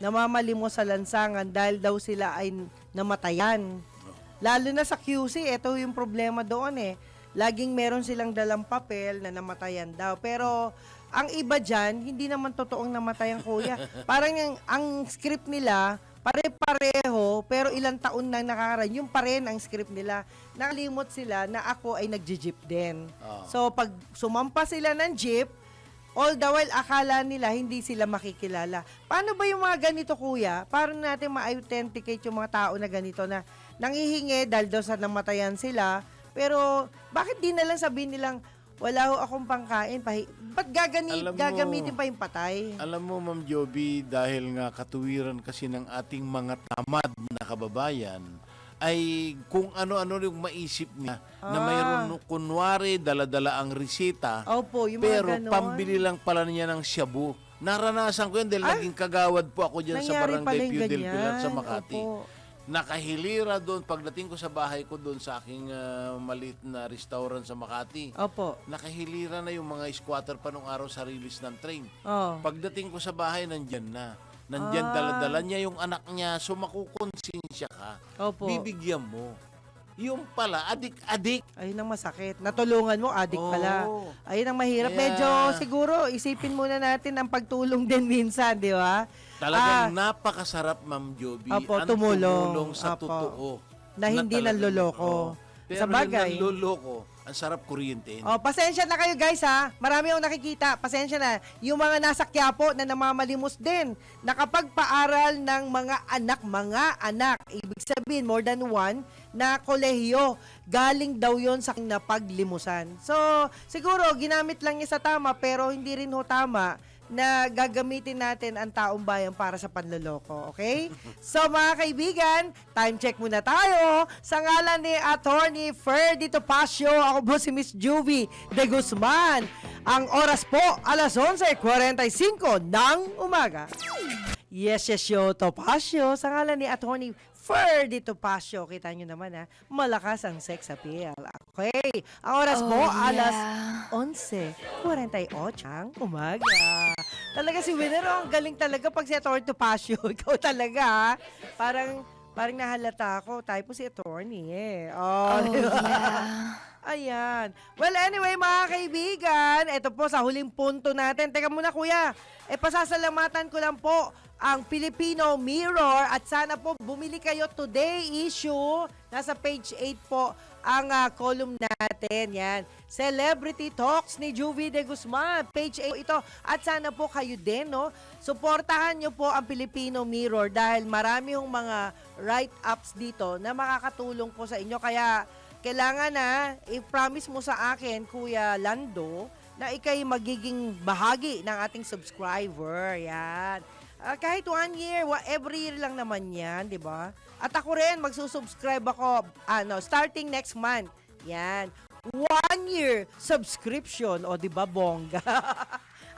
namamalimos sa lansangan dahil daw sila ay namatayan. Lalo na sa QC, ito yung problema doon Laging meron silang dalang papel na namatayan daw. Pero ang iba dyan, hindi naman totoong namatayan, kuya. Parang ang script nila, pare-pareho, pero ilang taon nang nakakaraan. Yung pa rin ang script nila. Nakalimot sila na ako ay nagji-jeep din. So pag sumampa sila ng jeep, all the while akala nila hindi sila makikilala. Paano ba yung mga ganito, kuya? Paano natin ma-authenticate yung mga tao na ganito na nanghihingi dahil daw sa namatayan sila, pero bakit di na lang sabihin nilang, wala ho akong pangkain, ba't gagamitin pa yung patay? Alam mo, Ma'am Joby, dahil nga katuwiran kasi ng ating mga tamad na kababayan, ay kung ano-ano yung maisip niya na mayroon kunwari dala-dala ang resita, Opo, yung mga pero ganon. pambili lang pala niya ng shabu Naranasan ko yan dahil Ay! naging kagawad po ako dyan sa Nangyari pala Barangay yung Pio del Pilar sa ganyan. Makati. Opo. Nakahilira doon, pagdating ko sa bahay ko doon sa aking maliit na restaurant sa Makati. Opo. Nakahilira na yung mga squatter pa nung araw sa release ng train. Oh. Pagdating ko sa bahay, nandyan na. Nandyan, dala-dala niya yung anak niya, so makukonsensya ka. Opo. Bibigyan mo. Yung pala, adik-adik. Ayun ang masakit. Natulungan mo, adik pala. Oo. Ayun ang mahirap. Kaya- Medyo siguro, isipin muna natin ang pagtulong din minsan, di ba? Talagang napakasarap, Ma'am Joby. Opo, ang tumulong. sa Opo. totoo. Na hindi talagang- nanloloko. Oo. Pero Sa bagay. yung nanloloko, ang sarap kuryente. Oh, pasensya na kayo guys ha. Marami akong nakikita. Pasensya na. Yung mga nasa Quiapo na namamalimos din. Nakapagpaaral ng mga anak. Ibig sabihin, more than one na kolehiyo. Galing daw yon sa napaglimusan. So, siguro, ginamit lang niya sa tama pero hindi rin ho tama na gagamitin natin ang taong bayan para sa panloloko, okay? So mga kaibigan, time check muna tayo. Sa ngalan ni Attorney Ferdy Topacio, ako po si Miss Juvie de Guzman. Ang oras po, alas 11:45 ng umaga. Yes, yo, Topacio. Sa ngalan ni Attorney Ferdy Topacio, kita nyo naman ha, malakas ang sex appeal. Okay, ang oras po, alas 11:48 ang umaga. Talaga si Winner, ang galing talaga pag si Attorney Topacio. Ikaw talaga ha. Parang nahalata ako. Tayo po si Attorney eh. Diba? Ayan. Well, anyway, mga kaibigan, ito po sa huling punto natin. Teka muna, kuya. Pasasalamatan ko lang po ang Filipino Mirror at sana po bumili kayo today issue. Nasa page 8 po ang column natin. Yan. Celebrity Talks ni Juvie de Guzman. Page 8 ito. At sana po kayo din, no? Suportahan nyo po ang Filipino Mirror dahil marami yung mga write-ups dito na makakatulong po sa inyo. Kaya kailangan na i-promise mo sa akin, Kuya Lando, na ikay magiging bahagi ng ating subscriber. Yan. Kahit 1 year, every year lang naman yan, di ba? At ako rin, magsusubscribe ako starting next month. Yan. 1 year subscription. O, di ba, bongga?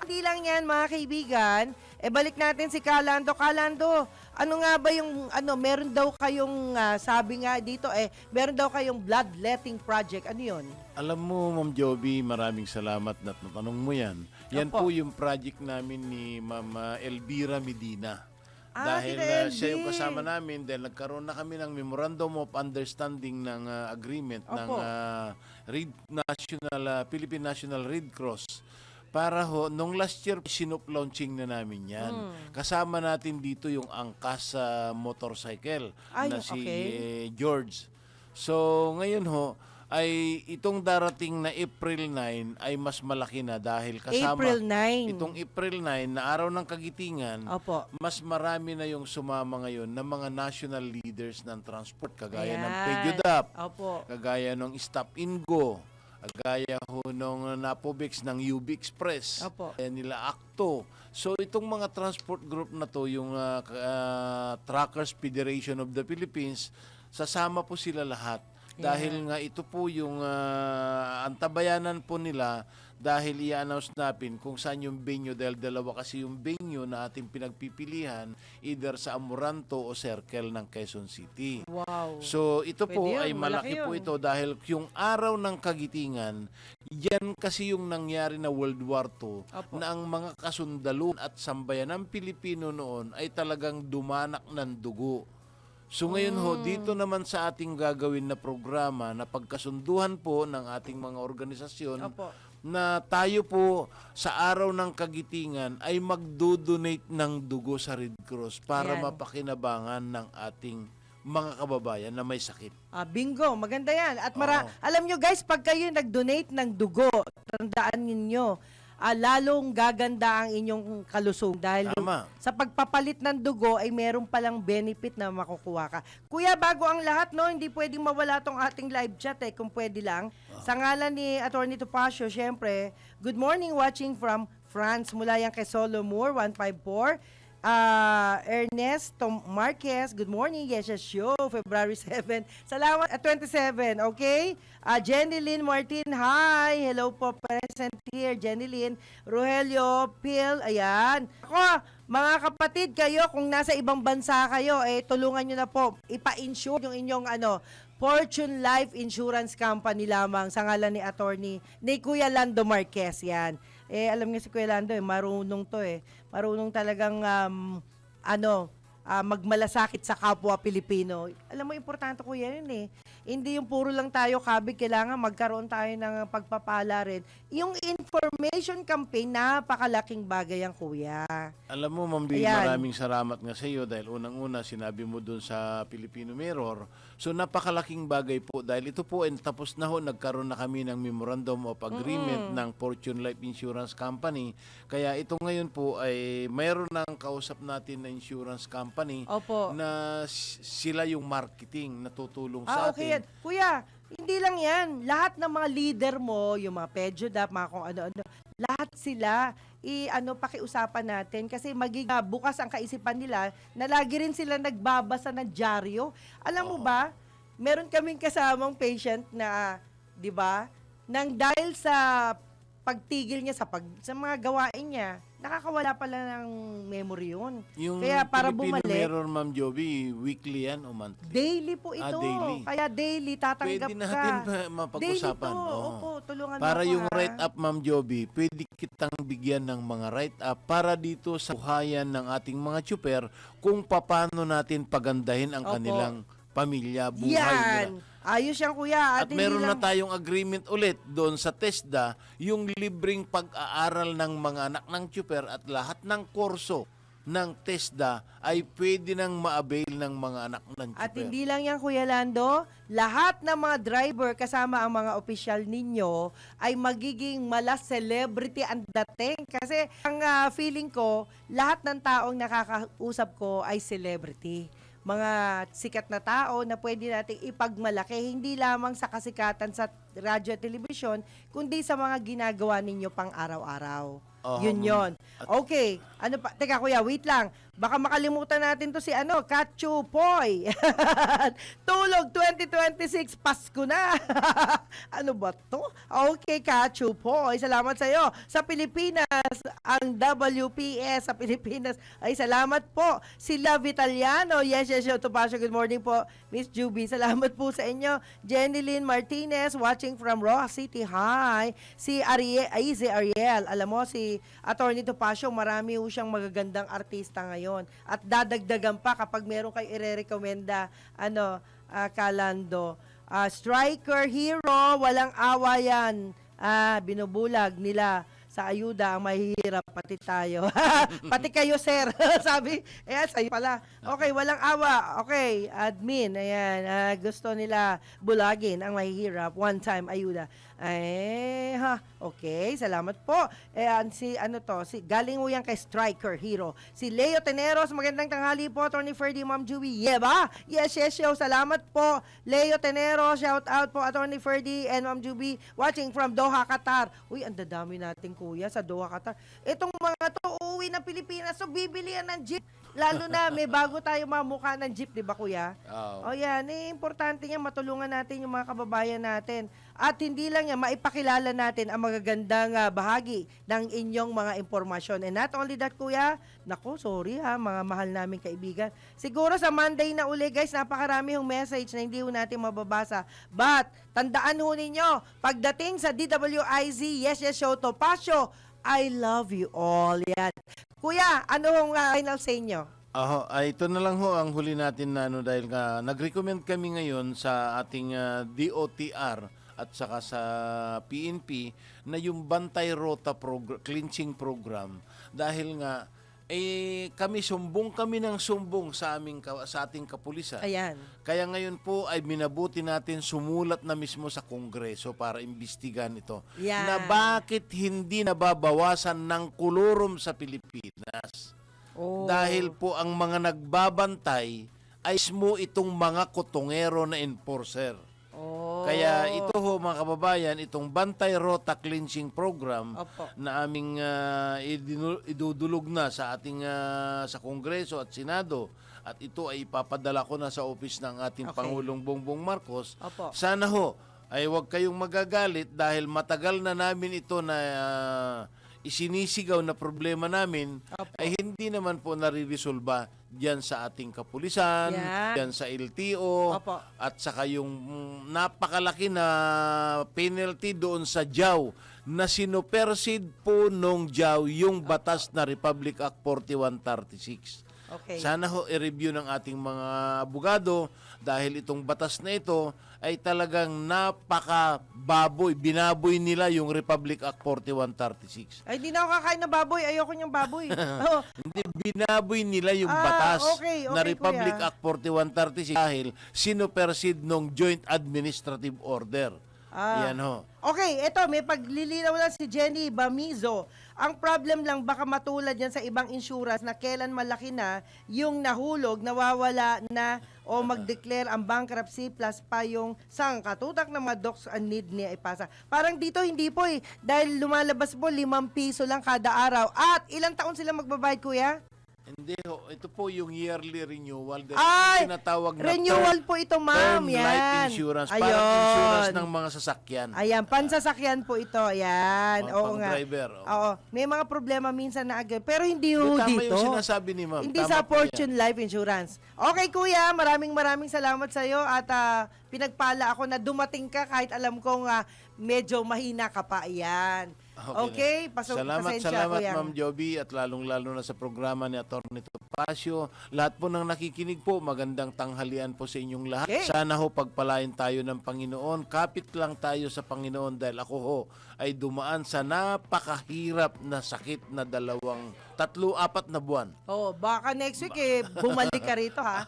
Hindi lang yan, mga kaibigan. Balik natin si Kalando. Kalando, ano nga ba yung, meron daw kayong, sabi nga dito, meron daw kayong bloodletting project. Ano yun? Alam mo, Ma'am Joby, maraming salamat na natanong mo yan. Yan Opo. po yung project namin ni Ma'am Elvira Medina. Dahil Tita siya yung LB. kasama namin, dahil nagkaroon na kami ng Memorandum of Understanding ng agreement ng Opo. Philippine National Red Cross. Para nung last year, sinop-launching na namin yan. Kasama natin dito yung angkas motorcycle Ay, na si okay. George. So, ngayon ay itong darating na April 9 ay mas malaki na dahil kasama April 9. itong April 9 na araw ng kagitingan. Opo. Mas marami na yung sumama ngayon ng mga national leaders ng transport kagaya ng Ayan. PEDUDAP, Opo. kagaya ng Stop and Go, kagaya nung Napobex ng UB Express, Opo. kagaya nila Acto. So itong mga transport group na to, yung Truckers Federation of the Philippines, sasama po sila lahat. Dahil nga ito po yung antabayanan po nila dahil i-announce natin kung saan yung venue dahil dalawa kasi yung venue na ating pinagpipilihan either sa Amoranto o Circle ng Quezon City. Wow. So ito po Pwede yun, ay malaki malaki po yun. ito dahil yung araw ng kagitingan, yan kasi yung nangyari na World War II Opo. na ang mga kasundalo at sambayan ng Pilipino noon ay talagang dumanak ng dugo. So ngayon dito naman sa ating gagawin na programa na pagkasunduhan po ng ating mga organisasyon Opo. na tayo po sa araw ng kagitingan ay magdo-donate ng dugo sa Red Cross para Ayan. mapakinabangan ng ating mga kababayan na may sakit. Bingo, maganda yan. At Oo. alam nyo guys, pag kayo nag-donate ng dugo, tandaan ninyo, lalong gaganda ang inyong kalusog dahil Tama. sa pagpapalit ng dugo ay meron palang benefit na makukuha ka. Kuya, bago ang lahat, no, hindi pwedeng mawala tong ating live chat kung pwede lang. Sa ngalan ni Attorney Topacio, syempre, good morning watching from France mula yan kay Solomor 154. Ernesto Marquez, good morning. Yes, yes, show, February 7. Salamat, 27, okay? Jenny Lynn Martin, hi. Hello po, present here. Jenny Lynn, Rogelio, Phil, ayan. Ako, mga kapatid kayo, kung nasa ibang bansa kayo, tulungan nyo na po, ipa-insure yung inyong Fortune Life Insurance Company lamang sa ngalan ni attorney, ni Kuya Lando Marquez, yan. Alam nga si Kuya Lando, marunong to Marunong talagang, magmalasakit sa kapwa Pilipino. Alam mo, importante ko yan Hindi yung puro lang tayo kabig, kailangan magkaroon tayo ng pagpapala rin. Yung information campaign, napakalaking bagay yan, Kuya. Alam mo, Ma'am B, Ayan. maraming salamat nga sa iyo dahil unang-una sinabi mo dun sa Filipino Mirror. So napakalaking bagay po dahil ito po tapos na ho, nagkaroon na kami ng Memorandum of Agreement ng Fortune Life Insurance Company. Kaya ito ngayon po ay mayroon ng kausap natin na insurance company Opo. na sila yung marketing na tutulong sa Okay yan. atin. Kuya, hindi lang yan. Lahat ng mga leader mo, yung mga PEDJODAP, mga kung ano-ano, lahat sila, pakiusapan natin kasi bukas ang kaisipan nila na lagi rin sila nagbabasa ng dyaryo. Alam mo ba, meron kaming kasamang patient na, di ba, nang dahil sa pagtigil niya sa mga gawain niya, nakakawala pala ng memory yun. Yung Kaya para Filipino bumalik, Mirror, Ma'am Joby, weekly yan o monthly? daily po ito. Daily. Kaya daily tatanggap Pwede natin ka. mapag-usapan. Daily to. Oo. Opo, tulungan Para mo ako, yung ha? write-up, Ma'am Joby, pwede kitang bigyan ng mga write-up para dito sa buhayan ng ating mga tsuper kung paano natin pagandahin ang Opo. kanilang pamilya, buhay Yan. nila. Ayos yan, kuya. At hindi meron na lang- tayong agreement ulit doon sa TESDA, yung libreng pag-aaral ng mga anak ng tsuper at lahat ng kurso ng TESDA ay pwede nang ma-avail ng mga anak ng tsuper. At hindi lang yan, Kuya Lando, lahat ng mga driver kasama ang mga opisyal ninyo ay magiging celebrity ang dating. Kasi ang feeling ko, lahat ng taong nakakausap ko ay celebrity. Mga sikat na tao na pwede nating ipagmalaki, hindi lamang sa kasikatan sa radyo at telebisyon, kundi sa mga ginagawa ninyo pang araw-araw. Oo, Yun. Okay. Ano pa? Teka, kuya, wait lang. Baka makalimutan natin to si Kachupoy. Tulog 2026, Pasko na. Ano ba to? Okay, Kachupoy. Salamat sa iyo. Sa Pilipinas, ang WPS sa Pilipinas. Ay, salamat po. Sila Vitaliano. Yes, Topacio. Good morning po. Miss Juby, salamat po sa inyo. Jenny Lynn Martinez, watching from Rojas City. Hi. Si Ariel. Alam mo, si Attorney Topacio, marami po siyang magagandang artista ngayon. At dadagdagan pa kapag meron kayo irerekomenda, Kalando. Striker Hero, walang awa yan. Binubulag nila sa ayuda ang mahihirap, pati tayo. Pati kayo, sir. Sabi, sa'yo pala. Okay, walang awa. Okay, admin, ayan. Gusto nila bulagin ang mahihirap. One time ayuda. Okay, salamat po. Si galing mo yan kay Striker Hero. Si Leo Teneros, magandang tanghali po, Attorney Ferdy, Ma'am Juby. Yeba? Yes, salamat po. Leo Teneros, shout out po, Attorney Ferdy and Ma'am Juby, watching from Doha, Qatar. Uy, ang dadami natin, kuya, sa Doha, Qatar. Itong mga to, uuwi ng Pilipinas, so bibili yan ng jeep. Lalo na, may bago tayo mamukha ng jeep, di ba, kuya? Oo. O yan, importante nga matulungan natin yung mga kababayan natin. At hindi lang yan, maipakilala natin ang magagandang bahagi ng inyong mga impormasyon. And not only that, kuya, mga mahal naming kaibigan. Siguro sa Monday na uli, guys, napakarami yung message na hindi ho natin mababasa. But, tandaan ho ninyo, pagdating sa DWIZ, yes, show, Topacio, I love you all. Yan. Kuya, ano hong final say nyo? Ito na lang ho ang huli natin na dahil nag-recommend kami ngayon sa ating DOTR at saka sa PNP na yung Bantay Rota cleansing program dahil nga sumbong kami ng sumbong sa ating kapulisan. Ayan. Kaya ngayon po ay minabuti natin sumulat na mismo sa Kongreso para imbestigan ito. Yan. Na bakit hindi nababawasan ng kulurom sa Pilipinas? Dahil po ang mga nagbabantay ay mismo itong mga kotongero na enforcer. Oh. Kaya ito ho mga kababayan, itong Bantay Rota Cleansing Program Opo. na aming idudulog na sa ating sa Kongreso at Senado at ito ay ipapadala ko na sa office ng ating Okay. Pangulong Bongbong Marcos. Opo. Sana ho ay huwag kayong magagalit dahil matagal na namin ito na isinisigaw na problema namin ay hindi naman po nariresolba diyan sa ating kapulisan, Yan. diyan sa LTO, Opo. at saka yung napakalaki na penalty doon sa JAW na sinupersid po nung JAW yung batas na Republic Act 4136. Okay. Sana ho i-review ng ating mga abogado dahil itong batas na ito ay talagang napaka-baboy. Binaboy nila yung Republic Act 4136. Ay, hindi na ako kakain ng baboy. Ayoko niyang baboy. Oh. Hindi, binaboy nila yung Ah, batas okay, na okay, Republic kuya. Act 4136 dahil sinupersid nung Joint Administrative Order. Ah. Yan ho. Okay, eto, may paglilinaw lang si Jenny Bamizo. Ang problem lang, baka matulad yan sa ibang insurance na kailan malaki na yung nahulog, nawawala na o mag-declare ang bankruptcy plus pa yung sangkatutak ng mga docs and need niya ipasa. Parang dito hindi po eh, dahil lumalabas po 5 piso lang kada araw. At ilang taon sila magbabayad, kuya? Hindi ho. Ito po yung yearly renewal. Dahil Ay, tinatawag na renewal po ito, ma'am. term Yan. life insurance. Parang Ayun. insurance ng mga sasakyan. Ayan, pansasakyan po ito. Ayan. Mga Oo nga. pang-driver, oh. Oo. May mga problema minsan na agad. Pero hindi ho Tama dito. yung sinasabi ni ma'am. Hindi Tama sa po yan. Fortune Life Insurance. Okay, kuya. Maraming salamat sa iyo at pinagpala ako na dumating ka kahit alam kong medyo mahina ka pa. Ayan. Okay, Salamat, pasensya, kuya. Ma'am Joby, at lalong-lalo na sa programa ni Atty. Topacio. Lahat po ng nakikinig po, magandang tanghalian po sa inyong lahat. Okay. Sana ho pagpalain tayo ng Panginoon. Kapit lang tayo sa Panginoon dahil ako ho ay dumaan sa napakahirap na sakit na 3-4 na buwan. Oh, baka next week bumalik ka rito ha.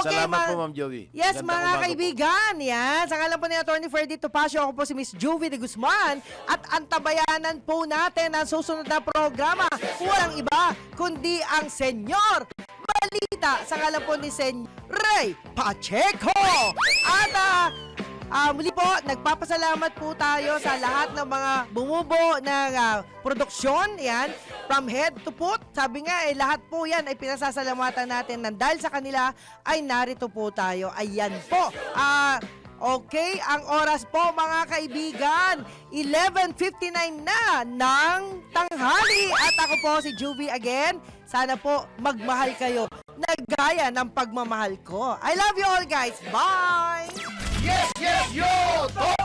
Okay, Salamat po, Ma'am Joby. Yes, Magandang mga umaga po. kaibigan. Yan. Sa ngalan po ni Atty. Ferdy Topacio, ako po si Miss Juvie de Guzman. At antabayanan po natin ang susunod na programa. Walang iba, kundi ang Senyor Balita. Sa ngalan po ni Senyor Ray Pacheco. At muli po, nagpapasalamat po tayo sa lahat ng mga bumubo ng produksyon. Yan, from head to foot. Sabi nga, lahat po yan ay pinasasalamatan natin na dahil sa kanila ay narito po tayo. Ayan po. Okay, ang oras po mga kaibigan, 11:59 na ng tanghali. At ako po si Juvie again. Sana po magmahal kayo na gaya ng pagmamahal ko. I love you all guys. Bye! Yes, yes, yo!